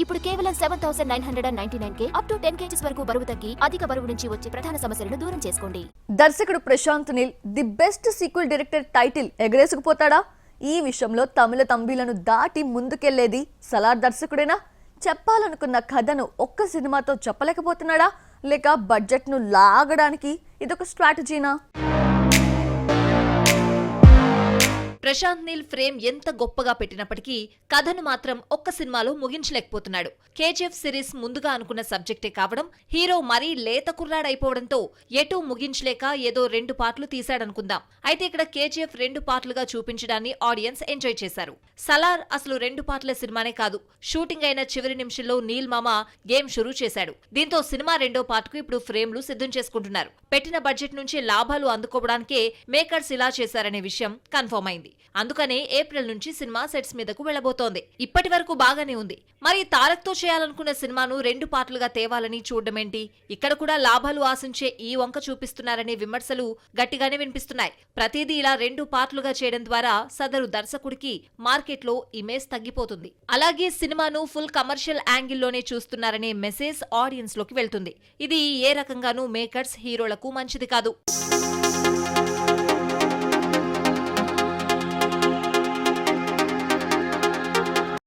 ఇప్పుడు కేవలం 7,999 up to 10 kgs వరకు బరువు తగ్గి అధిక బరువు నుంచి వచ్చే ప్రధాన సమస్యలను దూరం చేసుకోండి. దర్శకుడు Prashanth Neel the best sequel director title ఎగరేసుకుపోతాడా? ఈ విషయంలో తమిళ తంబిలను దాటి ముందుకెళ్లేది సలార్ దర్శకుడేనా? చెప్పాలనుకున్న కథను ఒక్క సినిమాతో చెప్పలేకపోతున్నాడా? లేక బడ్జెట్ను లాగడానికి ఇదొక స్ట్రాటజీనా? ప్రశాంత్ నీల్ ఫ్రేమ్ ఎంత గొప్పగా పెట్టినప్పటికీ కథను మాత్రం ఒక్క సినిమాలో ముగించలేకపోతున్నాడు. కేజీఎఫ్ సిరీస్ ముందుగా అనుకున్న సబ్జెక్టే కావడం, హీరో మరీ లేత కుర్రాడైపోవడంతో ఎటూ ముగించలేక ఏదో 2 పార్ట్లు తీశాడనుకుందాం. అయితే ఇక్కడ కేజీఎఫ్ 2 పార్ట్లుగా చూపించడాన్ని ఆడియన్స్ ఎంజాయ్ చేశారు. సలార్ అసలు 2 పార్ట్ల సినిమానే కాదు. షూటింగ్ అయిన చివరి నిమిషంలో నీల్ మామ గేమ్ షురూ చేశాడు. దీంతో సినిమా 2వ పార్ట్కు ఇప్పుడు ఫ్రేమ్లు సిద్ధం చేసుకుంటున్నారు. పెట్టిన బడ్జెట్ నుంచి లాభాలు అందుకోవడానికే మేకర్స్ ఇలా చేశారనే విషయం కన్ఫర్మ్ అయింది. అందుకనే ఏప్రిల్ నుంచి సినిమా సెట్స్ మీదకు వెళ్లబోతోంది. ఇప్పటి వరకు బాగానే ఉంది. మరి తారక్తో చేయాలనుకున్న సినిమాను 2 పార్ట్లుగా తేవాలని చూడడమేంటి? ఇక్కడ కూడా లాభాలు ఆశించే ఈ వంక చూపిస్తున్నారనే విమర్శలు గట్టిగానే వినిపిస్తున్నాయి. ప్రతిదీ ఇలా 2 పార్ట్లుగా చేయడం ద్వారా సదరు దర్శకుడికి మార్కెట్లో ఇమేజ్ తగ్గిపోతుంది. అలాగే సినిమాను ఫుల్ కమర్షియల్ యాంగిల్లోనే చూస్తున్నారనే మెసేజ్ ఆడియన్స్ లోకి వెళ్తుంది. ఇది ఏ రకంగానూ మేకర్స్, హీరోలకు మంచిది కాదు.